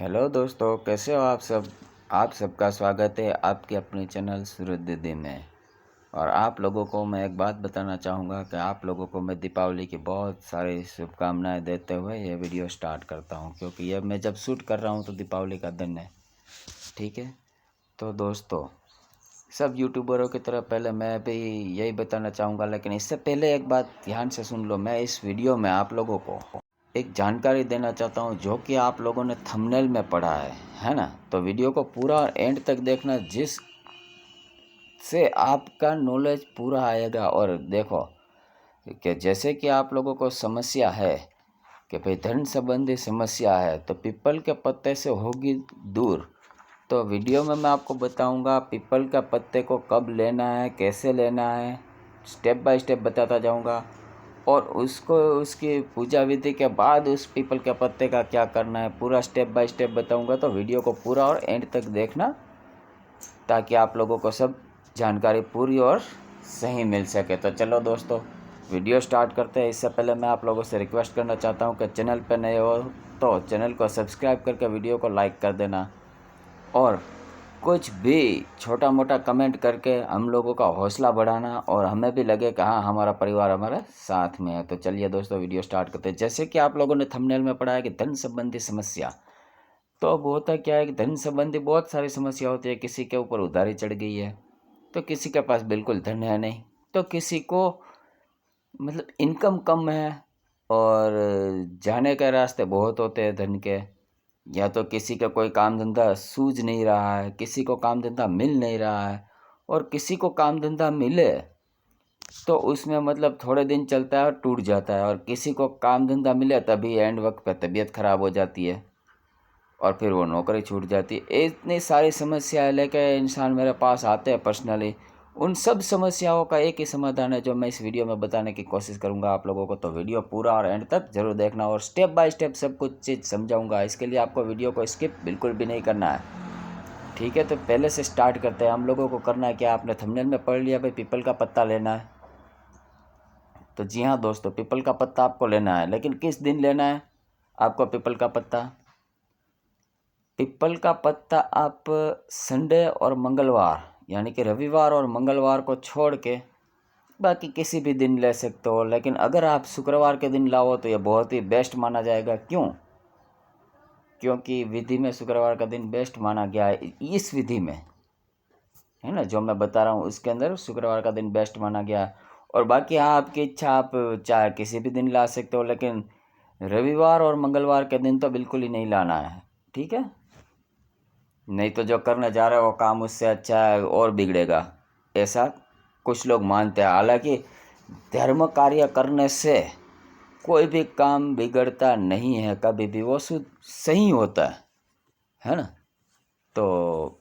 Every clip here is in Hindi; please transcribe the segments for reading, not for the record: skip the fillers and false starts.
हेलो दोस्तों, कैसे हो आप सब। आप सबका स्वागत है आपके अपने चैनल सूरज दीदी में। और आप लोगों को मैं एक बात बताना चाहूँगा कि आप लोगों को मैं दीपावली की बहुत सारी शुभकामनाएं देते हुए ये वीडियो स्टार्ट करता हूँ, क्योंकि ये मैं जब शूट कर रहा हूँ तो दीपावली का दिन है। ठीक है, तो दोस्तों सब यूट्यूबरों की तरह पहले मैं भी यही बताना चाहूँगा, लेकिन इससे पहले एक बात ध्यान से सुन लो। मैं इस वीडियो में आप लोगों को एक जानकारी देना चाहता हूँ जो कि आप लोगों ने थंबनेल में पढ़ा है ना। तो वीडियो को पूरा एंड तक देखना, जिस से आपका नॉलेज पूरा आएगा। और देखो कि जैसे कि आप लोगों को समस्या है कि भाई धन संबंधी समस्या है तो पीपल के पत्ते से होगी दूर। तो वीडियो में मैं आपको बताऊंगा पीपल का पत्ते को कब लेना है, कैसे लेना है, स्टेप बाय स्टेप बताता जाऊंगा। और उसको उसकी पूजा विधि के बाद उस पीपल के पत्ते का क्या करना है, पूरा स्टेप बाय स्टेप बताऊंगा। तो वीडियो को पूरा और एंड तक देखना, ताकि आप लोगों को सब जानकारी पूरी और सही मिल सके। तो चलो दोस्तों, वीडियो स्टार्ट करते हैं। इससे पहले मैं आप लोगों से रिक्वेस्ट करना चाहता हूं कि चैनल पर नए हो तो चैनल को सब्सक्राइब करके वीडियो को लाइक कर देना, और कुछ भी छोटा मोटा कमेंट करके हम लोगों का हौसला बढ़ाना, और हमें भी लगे कि हाँ हमारा परिवार हमारे साथ में है। तो चलिए दोस्तों, वीडियो स्टार्ट करते हैं। जैसे कि आप लोगों ने थंबनेल में पढ़ा है कि धन संबंधी समस्या, तो अब होता क्या है कि धन संबंधी बहुत सारी समस्या होती है। किसी के ऊपर उधारी चढ़ गई है, तो किसी के पास बिल्कुल धन है नहीं, तो किसी को मतलब इनकम कम है और जाने के रास्ते बहुत होते हैं धन के। या तो किसी का कोई काम धंधा सूझ नहीं रहा है, किसी को काम धंधा मिल नहीं रहा है, और किसी को काम धंधा मिले तो उसमें मतलब थोड़े दिन चलता है और टूट जाता है, और किसी को काम धंधा मिले तभी एंड वक्त पर तबीयत खराब हो जाती है और फिर वो नौकरी छूट जाती है। इतनी सारी समस्याएं लेकर इंसान मेरे पास आते हैं पर्सनली। उन सब समस्याओं का एक ही समाधान है जो मैं इस वीडियो में बताने की कोशिश करूंगा आप लोगों को। तो वीडियो पूरा और एंड तक जरूर देखना, और स्टेप बाय स्टेप सब कुछ चीज़ समझाऊंगा। इसके लिए आपको वीडियो को स्किप बिल्कुल भी नहीं करना है। ठीक है, तो पहले से स्टार्ट करते हैं। हम लोगों को करना है क्या, आपने थंबनेल में पढ़ लिया भाई पीपल का पत्ता लेना है। तो जी हाँ दोस्तों, पीपल का पत्ता आपको लेना है, लेकिन किस दिन लेना है आपको पीपल का पत्ता। पीपल का पत्ता आप संडे और मंगलवार, यानी कि रविवार और मंगलवार को छोड़ के बाकी किसी भी दिन ले सकते हो। लेकिन अगर आप शुक्रवार के दिन लाओ तो ये बहुत ही बेस्ट माना जाएगा। क्यों? क्योंकि विधि में शुक्रवार का दिन बेस्ट माना गया है। इस विधि में है ना, जो मैं बता रहा हूँ उसके अंदर शुक्रवार का दिन बेस्ट माना गया है। और बाकी हाँ आपकी इच्छा, आप चाहे किसी भी दिन ला सकते हो, लेकिन रविवार और मंगलवार के दिन तो बिल्कुल ही नहीं लाना है। ठीक है, नहीं तो जो करने जा रहे हो वो काम उससे अच्छा है और बिगड़ेगा, ऐसा कुछ लोग मानते हैं। हालांकि धर्म कार्य करने से कोई भी काम बिगड़ता नहीं है कभी भी, वो शुद्ध सही होता है ना। तो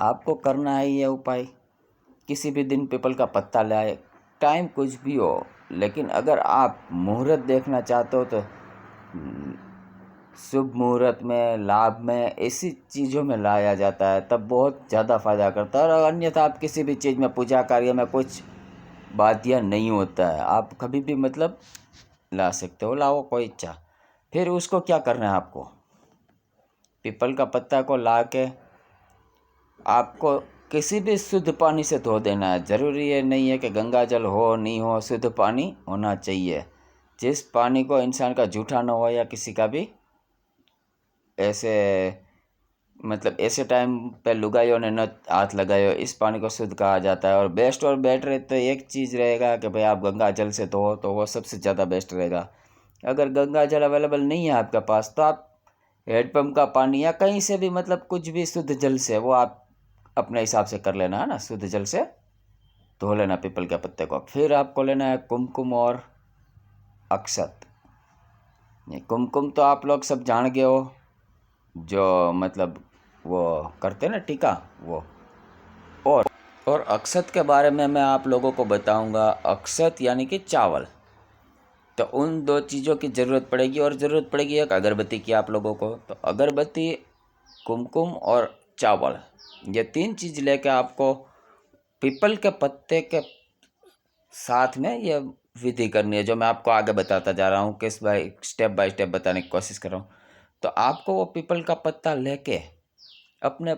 आपको करना है ये उपाय, किसी भी दिन पीपल का पत्ता लाए, टाइम कुछ भी हो। लेकिन अगर आप मुहूर्त देखना चाहते हो तो शुभ मुहूर्त में, लाभ में, ऐसी चीज़ों में लाया जाता है, तब बहुत ज़्यादा फ़ायदा करता है। और अन्यथा आप किसी भी चीज़ में, पूजा कार्य में कुछ बाधिया नहीं होता है, आप कभी भी मतलब ला सकते हो, लाओ कोई इच्छा। फिर उसको क्या करना है आपको, पीपल का पत्ता को ला के आपको किसी भी शुद्ध पानी से धो देना है। ज़रूरी ये नहीं है कि गंगा जल हो, नहीं हो, शुद्ध पानी होना चाहिए। जिस पानी को इंसान का जूठा न हो या किसी का भी ऐसे मतलब ऐसे टाइम पे लुगाइयों ने न हाथ लगायो, इस पानी को शुद्ध कहा जाता है। और बेस्ट और बेटर तो एक चीज़ रहेगा कि भाई आप गंगा जल से धो, तो वो सबसे ज़्यादा बेस्ट रहेगा। अगर गंगा जल अवेलेबल नहीं है आपके पास तो आप हैंडपम्प का पानी या कहीं से भी, मतलब कुछ भी शुद्ध जल से, वो आप अपने हिसाब से कर लेना है ना, शुद्ध जल से धो लेना पीपल के पत्ते को। फिर आपको लेना है कुमकुम और अक्षत। ये कुमकुम तो आप लोग सब जान गए हो, जो मतलब वो करते हैं ना टीका, वो। और और अक्षत के बारे में मैं आप लोगों को बताऊंगा। अक्षत यानी कि चावल। तो उन दो चीज़ों की ज़रूरत पड़ेगी, और ज़रूरत पड़ेगी एक अगरबत्ती की आप लोगों को। तो अगरबत्ती, कुमकुम और चावल, ये तीन चीज़ लेके आपको पीपल के पत्ते के साथ में ये विधि करनी है, जो मैं आपको आगे बताता जा रहा हूँ, किस बाय स्टेप बताने की कोशिश कर रहा हूँ। तो आपको वो पीपल का पत्ता लेके अपने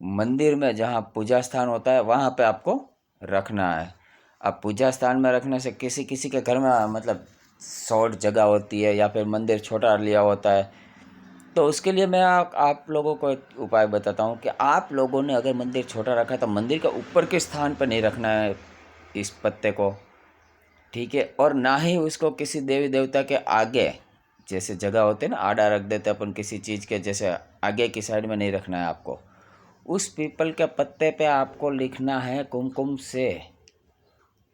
मंदिर में जहाँ पूजा स्थान होता है वहाँ पे आपको रखना है। अब पूजा स्थान में रखने से किसी किसी के घर में मतलब शॉर्ट जगह होती है या फिर मंदिर छोटा लिया होता है, तो उसके लिए मैं आप लोगों को एक उपाय बताता हूँ कि आप लोगों ने अगर मंदिर छोटा रखा है तो मंदिर के ऊपर के स्थान पर नहीं रखना है इस पत्ते को, ठीक है। और ना ही उसको किसी देवी देवता के आगे, जैसे जगह होते हैं ना आड़ा रख देते अपन किसी चीज़ के, जैसे आगे की साइड में नहीं रखना है आपको। उस पीपल के पत्ते पे आपको लिखना है कुमकुम से,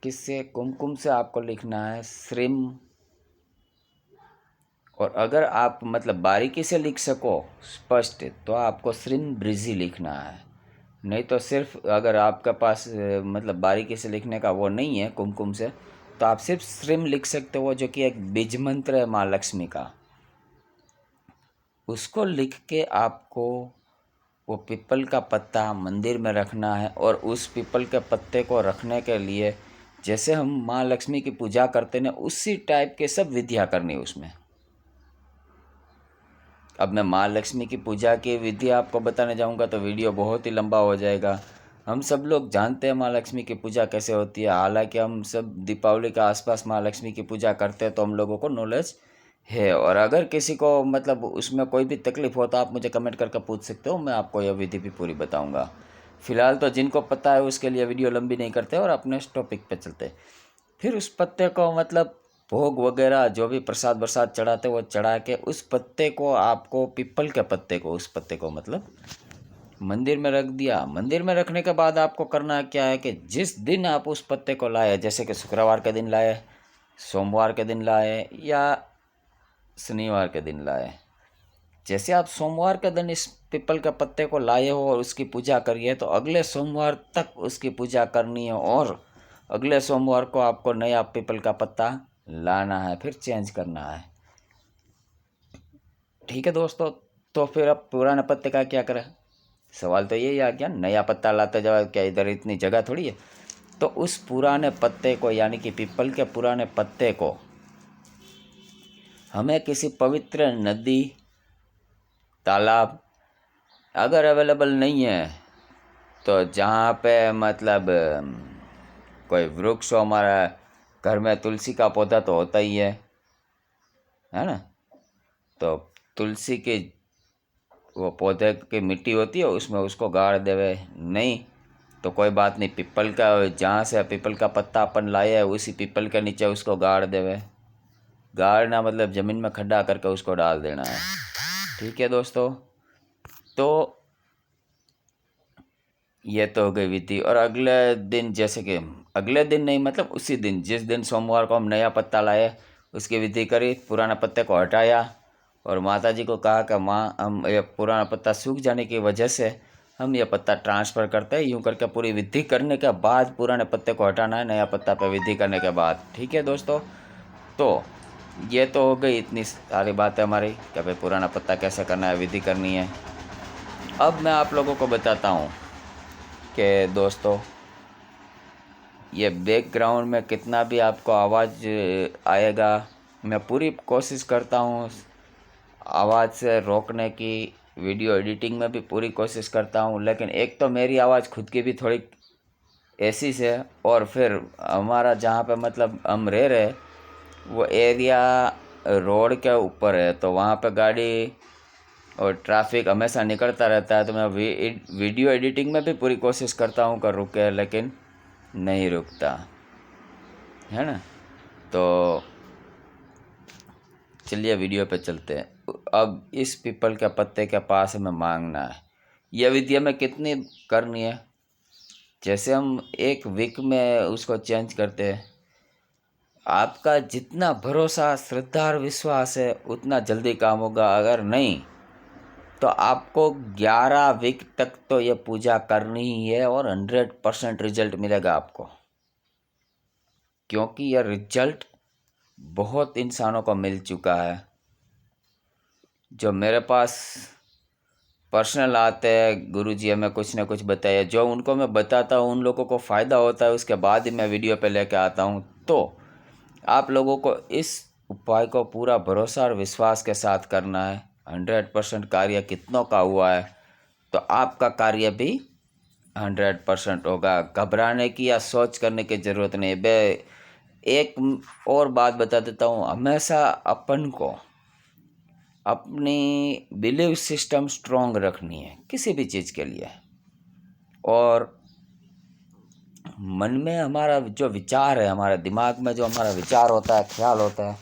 किससे, कुमकुम से आपको लिखना है श्रीम। और अगर आप मतलब बारीकी से लिख सको स्पष्ट तो आपको श्रीम ब्रिजी लिखना है। नहीं तो सिर्फ अगर आपके पास मतलब बारीकी से लिखने का वो नहीं है कुमकुम से, तो आप सिर्फ श्रीम लिख सकते हो, जो कि एक बीज मंत्र है माँ लक्ष्मी का। उसको लिख के आपको वो पीपल का पत्ता मंदिर में रखना है। और उस पीपल के पत्ते को रखने के लिए जैसे हम माँ लक्ष्मी की पूजा करते हैं उसी टाइप के सब विधियाँ करनी उसमें। अब मैं माँ लक्ष्मी की पूजा की विधि आपको बताने जाऊंगा तो वीडियो बहुत ही लंबा हो जाएगा। हम सब लोग जानते हैं माँ लक्ष्मी की पूजा कैसे होती है, हालांकि हम सब दीपावली के आसपास माँ लक्ष्मी की पूजा करते हैं तो हम लोगों को नॉलेज है। और अगर किसी को मतलब उसमें कोई भी तकलीफ़ हो तो आप मुझे कमेंट करके पूछ सकते हो, मैं आपको यह विधि भी पूरी बताऊँगा। फ़िलहाल तो जिनको पता है उसके लिए वीडियो लंबी नहीं करते और अपने टॉपिक पे चलते। फिर उस पत्ते को मतलब भोग वगैरह जो भी प्रसाद वरसाद चढ़ाते वो चढ़ा के उस पत्ते को आपको पीपल के पत्ते को उस पत्ते को मतलब मंदिर में रख दिया। मंदिर में रखने के बाद आपको करना क्या है कि जिस दिन आप उस पत्ते को लाए, जैसे कि शुक्रवार के दिन लाए, सोमवार के दिन लाए या शनिवार के दिन लाए, जैसे आप सोमवार के दिन इस पीपल के पत्ते को लाए हो और उसकी पूजा करिए तो अगले सोमवार तक उसकी पूजा करनी है। और अगले सोमवार को आपको नया पीपल का पत्ता लाना है, फिर चेंज करना है, ठीक है दोस्तों। तो फिर अब पुराने पत्ते का क्या करें, सवाल तो यही आ गया, नया पत्ता लाते जाओ, क्या इधर इतनी जगह थोड़ी है। तो उस पुराने पत्ते को यानी कि पीपल के पुराने पत्ते को हमें किसी पवित्र नदी, तालाब, अगर अवेलेबल नहीं है तो जहाँ पे मतलब कोई वृक्ष हो, हमारा घर में तुलसी का पौधा तो होता ही है ना। तो तुलसी की वो पौधे की मिट्टी होती है उसमें उसको गाड़ देवे, नहीं तो कोई बात नहीं, पीपल का जहाँ से पीपल का पत्ता अपन लाए है उसी पीपल के नीचे उसको गाड़ देवे। गाड़ना मतलब ज़मीन में खड्डा करके उसको डाल देना है, ठीक है दोस्तों। तो ये तो हो गई विधि। और अगले दिन, जैसे कि अगले दिन नहीं मतलब उसी दिन, जिस दिन सोमवार को हम नया पत्ता लाए उसकी विधि करी, पुराना पत्ते को हटाया और माता जी को कहा कि माँ हम ये पुराना पत्ता सूख जाने की वजह से हम ये पत्ता ट्रांसफ़र करते हैं। यूँ करके पूरी विधि करने के बाद पुराने पत्ते को हटाना है नया पत्ता पे विधि करने के बाद, ठीक है दोस्तों। तो ये तो हो गई इतनी सारी बातें हमारी कि भाई पुराना पत्ता कैसे करना है, विधि करनी है। अब मैं आप लोगों को बताता हूँ कि दोस्तों ये बैकग्राउंड में कितना भी आपको आवाज़ आएगा, मैं पूरी कोशिश करता हूँ आवाज़ से रोकने की, वीडियो एडिटिंग में भी पूरी कोशिश करता हूँ। लेकिन एक तो मेरी आवाज़ खुद की भी थोड़ी ऐसी से, और फिर हमारा जहाँ पे मतलब हम रह रहे वो एरिया रोड के ऊपर है, तो वहाँ पे गाड़ी और ट्रैफिक हमेशा निकलता रहता है। तो मैं वीडियो एडिटिंग में भी पूरी कोशिश करता हूँ कि रुके, लेकिन नहीं रुकता है ना। तो चलिए वीडियो पे चलते हैं। अब इस पीपल के पत्ते के पास हमें मांगना है, यह विधि हमें कितनी करनी है, जैसे हम एक वीक में उसको चेंज करते हैं। आपका जितना भरोसा, श्रद्धा और विश्वास है उतना जल्दी काम होगा, अगर नहीं तो आपको 11 वीक तक तो ये पूजा करनी ही है और 100% रिजल्ट मिलेगा आपको। क्योंकि यह रिजल्ट बहुत इंसानों को मिल चुका है। जो मेरे पास पर्सनल आते हैं, गुरुजी हमें कुछ ना कुछ बताइए, जो उनको मैं बताता हूँ उन लोगों को फ़ायदा होता है, उसके बाद ही मैं वीडियो पे लेके आता हूँ। तो आप लोगों को इस उपाय को पूरा भरोसा और विश्वास के साथ करना है। 100% कार्य कितनों का हुआ है, तो आपका कार्य भी 100% होगा। घबराने की या सोच करने की ज़रूरत नहीं है। एक और बात बता देता हूँ, हमेशा अपन को अपनी बिलीव सिस्टम स्ट्रॉन्ग रखनी है किसी भी चीज़ के लिए। और मन में हमारा जो विचार है, हमारे दिमाग में जो हमारा विचार होता है, ख्याल होता है,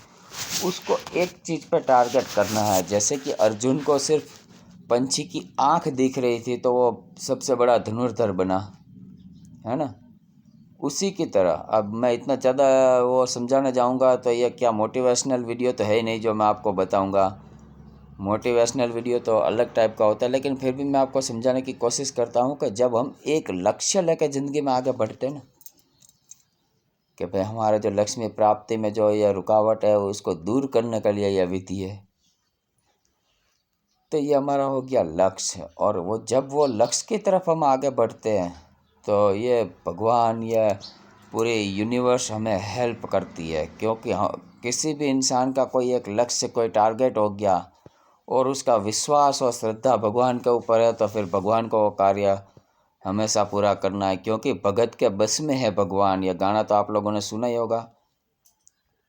उसको एक चीज़ पे टारगेट करना है। जैसे कि अर्जुन को सिर्फ पंछी की आँख दिख रही थी तो वो सबसे बड़ा धनुर्धर बना, है ना। उसी की तरह अब मैं इतना ज़्यादा वो समझाने जाऊंगा तो ये क्या मोटिवेशनल वीडियो तो है ही नहीं जो मैं आपको बताऊंगा। मोटिवेशनल वीडियो तो अलग टाइप का होता है, लेकिन फिर भी मैं आपको समझाने की कोशिश करता हूँ कि जब हम एक लक्ष्य लेकर ज़िंदगी में आगे बढ़ते हैं ना, कि भाई हमारे जो लक्ष्य प्राप्ति में जो यह रुकावट है उसको दूर करने के लिए यह विधि है, तो ये हमारा हो गया लक्ष्य। और वो जब वो लक्ष्य की तरफ हम आगे बढ़ते हैं तो ये भगवान या पूरे यूनिवर्स हमें हेल्प करती है। क्योंकि किसी भी इंसान का कोई एक लक्ष्य, कोई टारगेट हो गया और उसका विश्वास और श्रद्धा भगवान के ऊपर है, तो फिर भगवान को वो कार्य हमेशा पूरा करना है। क्योंकि भगत के बस में है भगवान, ये गाना तो आप लोगों ने सुना ही होगा।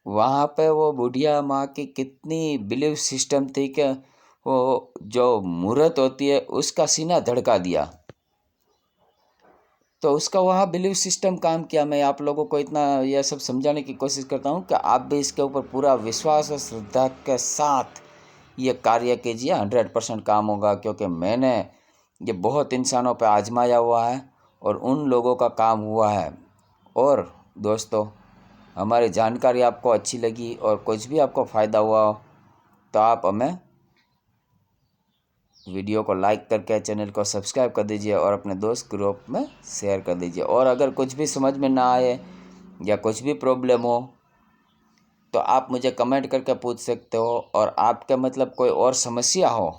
वहाँ पे वो बुढ़िया माँ की कितनी बिलीव सिस्टम थी कि वो जो मूर्त होती है उसका सीना धड़का दिया, तो उसका वहाँ बिलीव सिस्टम काम किया। मैं आप लोगों को इतना यह सब समझाने की कोशिश करता हूँ कि आप भी इसके ऊपर पूरा विश्वास और श्रद्धा के साथ ये कार्य कीजिए, 100% काम होगा। क्योंकि मैंने ये बहुत इंसानों पे आजमाया हुआ है और उन लोगों का काम हुआ है। और दोस्तों, हमारी जानकारी आपको अच्छी लगी और कुछ भी आपको फ़ायदा हुआ हो तो आप हमें वीडियो को लाइक करके चैनल को सब्सक्राइब कर दीजिए और अपने दोस्त ग्रुप में शेयर कर दीजिए। और अगर कुछ भी समझ में ना आए या कुछ भी प्रॉब्लम हो तो आप मुझे कमेंट करके पूछ सकते हो। और आपके मतलब कोई और समस्या हो,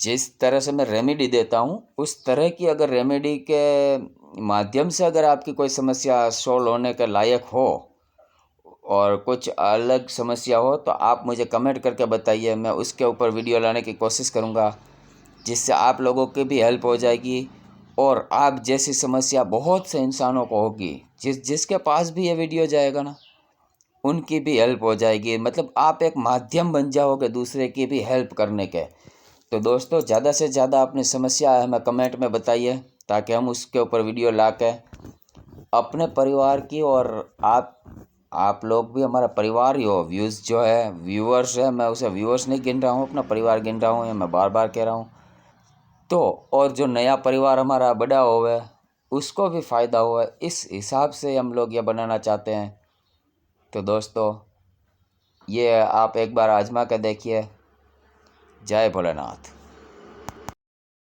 जिस तरह से मैं रेमेडी देता हूँ उस तरह की अगर रेमेडी के माध्यम से अगर आपकी कोई समस्या सॉल्व होने के लायक हो और कुछ अलग समस्या हो तो आप मुझे कमेंट करके बताइए। मैं उसके ऊपर वीडियो लाने की कोशिश करूँगा जिससे आप लोगों की भी हेल्प हो जाएगी। और आप जैसी समस्या बहुत से इंसानों को होगी, जिसके पास भी ये वीडियो जाएगा ना, उनकी भी हेल्प हो जाएगी। मतलब आप एक माध्यम बन जाओगे दूसरे की भी हेल्प करने के। तो दोस्तों, ज़्यादा से ज़्यादा अपनी समस्या हमें कमेंट में बताइए ताकि हम उसके ऊपर वीडियो ला के अपने परिवार की, और आप लोग भी हमारा परिवार ही हो। व्यूज़ जो है, व्यूअर्स है, मैं उसे व्यूअर्स नहीं गिन रहा हूँ, अपना परिवार गिन रहा हूँ, ये मैं बार बार कह रहा हूँ। तो और जो नया परिवार हमारा बड़ा होवे उसको भी फ़ायदा हुआ, इस हिसाब से हम लोग ये बनाना चाहते हैं। तो दोस्तों, ये आप एक बार आजमा कर देखिए। जय भोलेनाथ।